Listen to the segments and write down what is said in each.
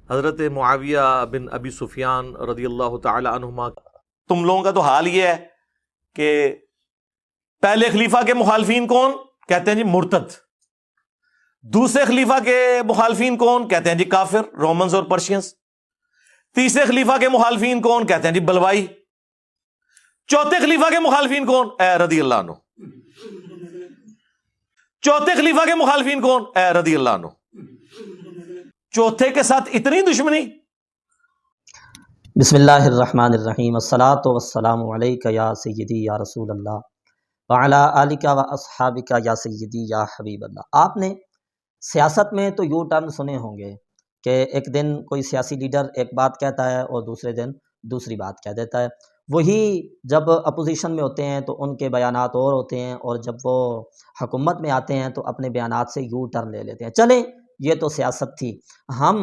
حضرت معاویہ بن ابی سفیان رضی اللہ تعالی عنہما، تم لوگوں کا تو حال یہ ہے کہ پہلے خلیفہ کے مخالفین کون؟ کہتے ہیں جی مرتد۔ دوسرے خلیفہ کے مخالفین کون؟ کہتے ہیں جی کافر، رومنز اور پرشینز۔ تیسرے خلیفہ کے مخالفین کون؟ کہتے ہیں جی بلوائی۔ چوتھے خلیفہ کے مخالفین کون؟ اے رضی اللہ عنہ۔ چوتھے خلیفہ کے مخالفین کون؟ اے رضی اللہ عنہ۔ چوتھے کے ساتھ اتنی دشمنی۔ بسم اللہ الرحمن الرحیم، الصلاۃ والسلام علیک یا سیدی یا رسول اللہ وعلی آلک و اصحابک یا سیدی یا حبیب اللہ۔ آپ نے سیاست میں تو یو ٹرن سنے ہوں گے کہ ایک دن کوئی سیاسی لیڈر ایک بات کہتا ہے اور دوسرے دن دوسری بات کہہ دیتا ہے۔ وہی جب اپوزیشن میں ہوتے ہیں تو ان کے بیانات اور ہوتے ہیں، اور جب وہ حکومت میں آتے ہیں تو اپنے بیانات سے یو ٹرن لے لیتے ہیں۔ چلیں، یہ تو سیاست تھی۔ ہم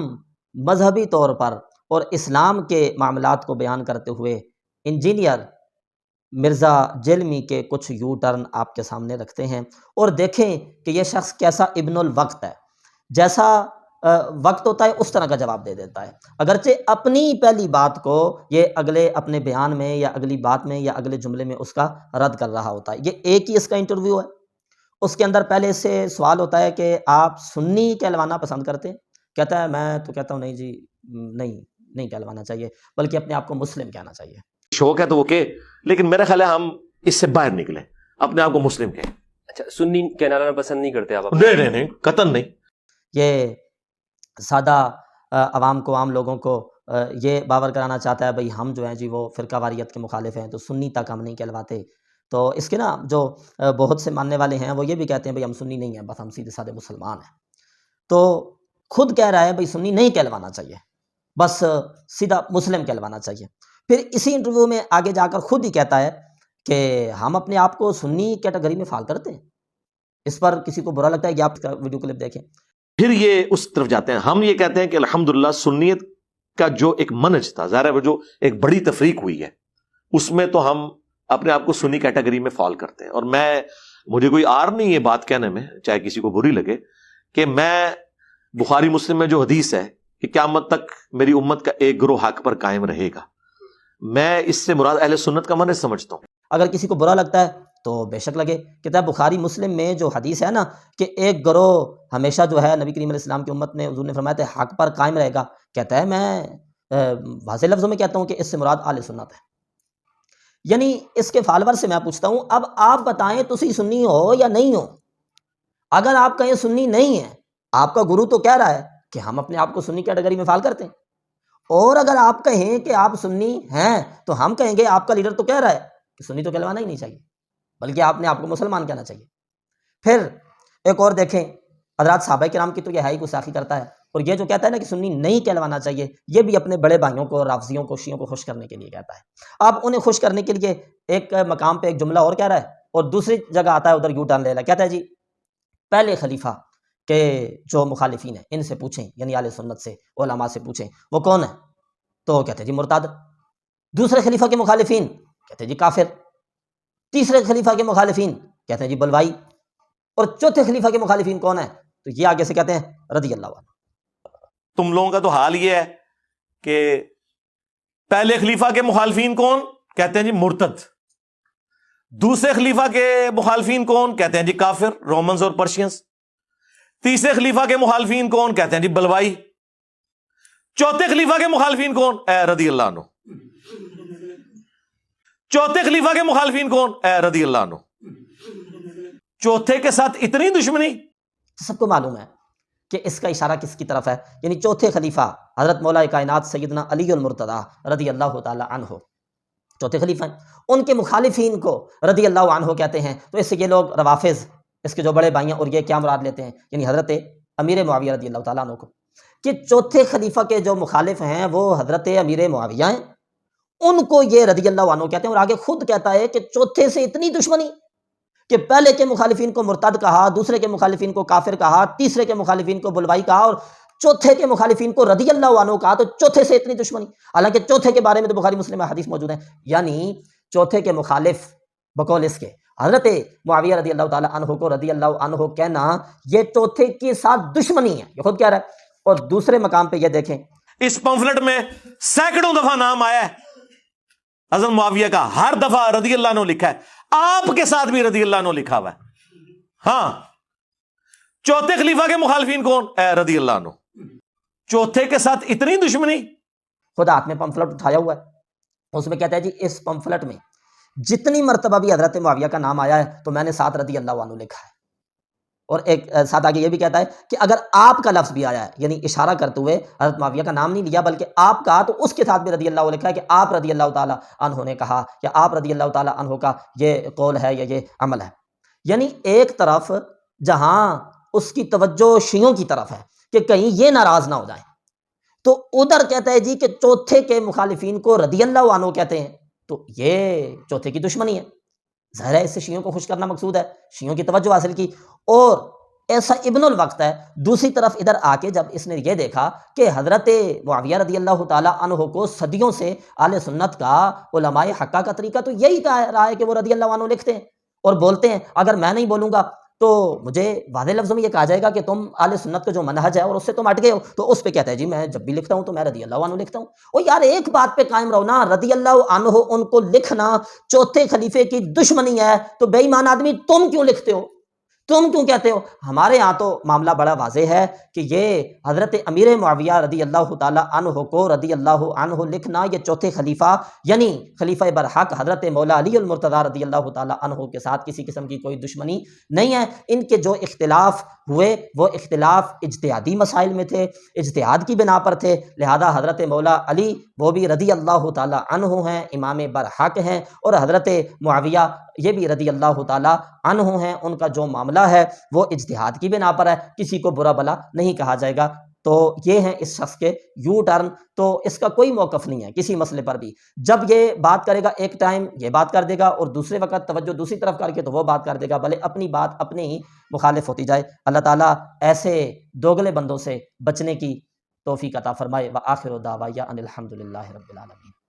مذہبی طور پر اور اسلام کے معاملات کو بیان کرتے ہوئے انجینئر مرزا جیلمی کے کچھ یو ٹرن آپ کے سامنے رکھتے ہیں، اور دیکھیں کہ یہ شخص کیسا ابن الوقت ہے۔ جیسا وقت ہوتا ہے اس طرح کا جواب دے دیتا ہے، اگرچہ اپنی پہلی بات کو یہ اگلے اپنے بیان میں یا اگلی بات میں یا اگلے جملے میں اس کا رد کر رہا ہوتا ہے۔ یہ ایک ہی اس کا انٹرویو ہے۔ اس کے اندر پہلے سے سوال ہوتا ہے کہ آپ سنی کہلوانا پسند کرتے ہیں؟ کہتا ہے میں تو کہتا ہوں نہیں جی، نہیں کہلوانا چاہیے، بلکہ اپنے آپ کو مسلم کہنا چاہیے۔ شوق ہے تو وہ کہ، لیکن میرا خیال ہے ہم اس سے باہر نکلیں، اپنے آپ کو مسلم کہیں۔ اچھا، سنی کہلانا پسند نہیں کرتے آپ؟ نہیں، قطعاً نہیں۔ یہ سادہ عوام کو، عام لوگوں کو یہ باور کرانا چاہتا ہے بھئی ہم جو ہیں جی وہ فرقہ واریت کے مخالف ہیں، تو سنی تک ہم نہیں کہلواتے۔ تو اس کے نا جو بہت سے ماننے والے ہیں وہ یہ بھی کہتے ہیں بھئی ہم سنی نہیں ہیں، بس ہم سیدھے سادے مسلمان ہیں۔ تو خود کہہ رہا ہے بھئی سنی نہیں کہلوانا چاہیے، بس سیدھا مسلم کہلوانا چاہیے۔ پھر اسی انٹرویو میں آگے جا کر خود ہی کہتا ہے کہ ہم اپنے آپ کو سنی کیٹیگری میں فال کرتے ہیں۔ اس پر کسی کو برا لگتا ہے کہ آپ کا ویڈیو کلپ دیکھیں۔ پھر یہ اس طرف جاتے ہیں، ہم یہ کہتے ہیں کہ الحمدللہ سنیت کا جو ایک منہج تھا، ظاہر ہے وہ جو ایک بڑی تفریق ہوئی ہے، اس میں تو ہم اپنے آپ کو سنی کیٹیگری میں فال کرتے ہیں۔ اور مجھے کوئی آر نہیں یہ بات کہنے میں، چاہے کسی کو بری لگے، کہ میں بخاری مسلم میں جو حدیث ہے کہ قیامت تک میری امت کا ایک گروہ حق پر قائم رہے گا، میں اس سے مراد اہل سنت کا منہج سمجھتا ہوں۔ اگر کسی کو برا لگتا ہے تو بے شک لگے، کہتا ہے بخاری مسلم میں جو حدیث ہے نا کہ ایک گروہ ہمیشہ جو ہے نبی کریم علیہ السلام کی امت میں حضور نے فرمایا تھا حق پر قائم رہے گا، کہتا ہے میں واضح لفظوں میں کہتا ہوں کہ اس سے مراد اہل سنت ہے۔ یعنی اس کے فالوور سے میں پوچھتا ہوں اب آپ بتائیں تسی سنی ہو یا نہیں ہو؟ اگر آپ کہیں سنی نہیں ہیں، آپ کا گرو تو کہہ رہا ہے کہ ہم اپنے آپ کو سنی کیٹیگری میں فال کرتے ہیں، اور اگر آپ کہیں کہ آپ سنی ہیں تو ہم کہیں گے آپ کا لیڈر تو کہہ رہا ہے کہ سنی تو کہلوانا ہی نہیں چاہیے، بلکہ آپ نے آپ کو مسلمان کہنا چاہیے۔ پھر ایک اور دیکھیں، حضرات صحابہ کرام کی تو یہ ہے ہی گستاخی کرتا ہے، اور یہ جو کہتا ہے نا کہ سنی نہیں کہلوانا چاہیے، یہ بھی اپنے بڑے بھائیوں کو، رافضیوں کو، شیعوں کو خوش کرنے کے لیے کہتا ہے۔ اب انہیں خوش کرنے کے لیے ایک مقام پہ ایک جملہ اور کہہ رہا ہے، اور دوسری جگہ آتا ہے ادھر یو ٹرن لے رہا ہے، کہتا ہے جی پہلے خلیفہ کے جو مخالفین ہیں ان سے پوچھیں، یعنی اہل سنت سے، علماء سے پوچھیں وہ کون ہے؟ تو کہتے ہیں جی مرتد۔ دوسرے خلیفہ کے مخالفین کہتے ہیں جی کافر۔ تیسرے خلیفہ کے مخالفین کہتے ہیں جی بلوائی۔ اور چوتھے خلیفہ کے مخالفین کون ہیں؟ تو یہ آگے سے کہتے ہیں رضی اللہ عنہ۔ تم لوگوں کا تو حال یہ ہے کہ پہلے خلیفہ کے مخالفین کون؟ کہتے ہیں جی مرتد۔ دوسرے خلیفہ کے مخالفین کون؟ کہتے ہیں جی کافر، رومنز اور پرشینز۔ تیسرے خلیفہ کے مخالفین کون؟ کہتے ہیں جی بلوائی۔ چوتھے خلیفہ کے مخالفین کون؟ اے رضی اللہ عنہ۔ چوتھے خلیفہ کے مخالفین کون؟ اے رضی اللہ عنہ۔ چوتھے کے ساتھ اتنی دشمنی۔ سب کو معلوم ہے کہ اس کا اشارہ کس کی طرف ہے، یعنی چوتھے خلیفہ حضرت مولا کائنات سیدنا علی المرتضی رضی اللہ تعالی عنہ چوتھے خلیفہ ہیں، ان کے مخالفین کو رضی اللہ عنہ کہتے ہیں۔ تو اس سے یہ لوگ روافض، اس کے جو بڑے بھائی ہیں، اور یہ کیا مراد لیتے ہیں، یعنی حضرت امیر معاویہ رضی اللہ تعالیٰ عنہ کو، کہ چوتھے خلیفہ کے جو مخالف ہیں وہ حضرت امیر معاویہ ہیں، ان کو یہ رضی اللہ عنہ کہتے ہیں۔ اور آگے خود کہتا ہے کہ چوتھے سے اتنی دشمنی کہ پہلے کے مخالفین کو مرتد کہا، دوسرے کے مخالفین کو کافر کہا، تیسرے کے مخالفین کو بلوائی کہا، اور چوتھے کے مخالفین کو رضی اللہ عنہ کہا، تو چوتھے سے اتنی دشمنی۔ حالانکہ چوتھے کے بارے میں تو بخاری مسلم میں حدیث موجود ہے، یعنی چوتھے کے مخالف بقول اس کے حضرت معاویہ رضی اللہ تعالیٰ عنہ کو رضی اللہ عنہ کہنا، یہ چوتھے کے ساتھ دشمنی ہے، یہ خود کہہ رہا ہے۔ اور دوسرے مقام پہ یہ دیکھیں، اس پمفلٹ میں سینکڑوں دفعہ نام آیا ہے حضرت معاویہ کا، ہر دفعہ رضی اللہ عنہ لکھا ہے، آپ کے ساتھ بھی رضی اللہ عنہ لکھا ہوا ہے۔ ہاں، چوتھے خلیفہ کے مخالفین کون؟ رضی اللہ عنہ۔ چوتھے کے ساتھ اتنی دشمنی۔ خود ہاتھ میں پمفلٹ اٹھایا ہوا ہے، اس میں کہتا ہے جی اس پمفلٹ میں جتنی مرتبہ بھی حضرت معاویہ کا نام آیا ہے تو میں نے ساتھ رضی اللہ عنہ لکھا ہے، اور ایک ساتھ آگے یہ بھی کہتا ہے کہ اگر آپ کا لفظ بھی آیا ہے، یعنی اشارہ کرتے ہوئے حضرت معاویہ کا نام نہیں لیا بلکہ آپ کا، تو اس کے ساتھ بھی رضی اللہ عنہ لکھا ہے کہ آپ رضی اللہ تعالیٰ عنہ نے کہا، یا آپ رضی اللہ تعالیٰ عنہ کا یہ قول ہے یا یہ عمل ہے۔ یعنی ایک طرف جہاں اس کی توجہ شیعوں کی طرف ہے کہ کہیں یہ ناراض نہ ہو جائیں، تو ادھر کہتا ہے جی کہ چوتھے کے مخالفین کو رضی اللہ عنہ کہتے ہیں، تو یہ چوتھے کی دشمنی ہے۔ ظاہر ہے اس سے شیعوں کو خوش کرنا مقصود ہے، شیعوں کی توجہ حاصل کی۔ اور ایسا ابن الوقت ہے دوسری طرف ادھر آ کے جب اس نے یہ دیکھا کہ حضرت معاویہ رضی اللہ تعالیٰ عنہ کو صدیوں سے اہل سنت کا، علماء حقہ کا طریقہ تو یہی کہہ رہا ہے کہ وہ رضی اللہ عنہ لکھتے ہیں اور بولتے ہیں، اگر میں نہیں بولوں گا تو مجھے واضح لفظوں میں یہ کہا جائے گا کہ تم اہل سنت کا جو منہج ہے اور اس سے تم ہٹ گئے ہو، تو اس پہ کہتا ہے جی میں جب بھی لکھتا ہوں تو میں رضی اللہ عنہ لکھتا ہوں۔ اور یار ایک بات پہ قائم رہو نا، رضی اللہ عنہ ان کو لکھنا چوتھے خلیفے کی دشمنی ہے، تو بے ایمان آدمی تم کیوں لکھتے ہو، تم کیوں کہتے ہو؟ ہمارے ہاں تو معاملہ بڑا واضح ہے کہ یہ حضرت امیر معاویہ رضی اللہ تعالیٰ عنہ کو رضی اللہ عنہ لکھنا، یہ چوتھے خلیفہ یعنی خلیفہ برحق حضرت مولا علی المرتضیٰ رضی اللہ تعالیٰ عنہ کے ساتھ کسی قسم کی کوئی دشمنی نہیں ہے۔ ان کے جو اختلاف ہوئے وہ اختلاف اجتہادی مسائل میں تھے، اجتہاد کی بنا پر تھے، لہذا حضرت مولا علی وہ بھی رضی اللہ تعالیٰ عنہ ہیں، امام برحق ہیں، اور حضرت معاویہ یہ بھی رضی اللہ تعالیٰ عنہ ہیں، ان کا جو معاملہ ہے وہ اجتہاد کی بنا پر ہے، کسی کو برا بلا نہیں کہا جائے گا۔ تو یہ ہیں اس شخص کے یو ٹرن، تو اس کا کوئی موقف نہیں ہے کسی مسئلے پر بھی۔ جب یہ بات کرے گا ایک ٹائم یہ بات کر دے گا اور دوسرے وقت توجہ دوسری طرف کر کے تو وہ بات کر دے گا، بھلے اپنی بات اپنے ہی مخالف ہوتی جائے۔ اللہ تعالیٰ ایسے دوگلے بندوں سے بچنے کی توفیق عطا فرمائے۔ وآخر دعوانا ان الحمد للہ رب العالمین۔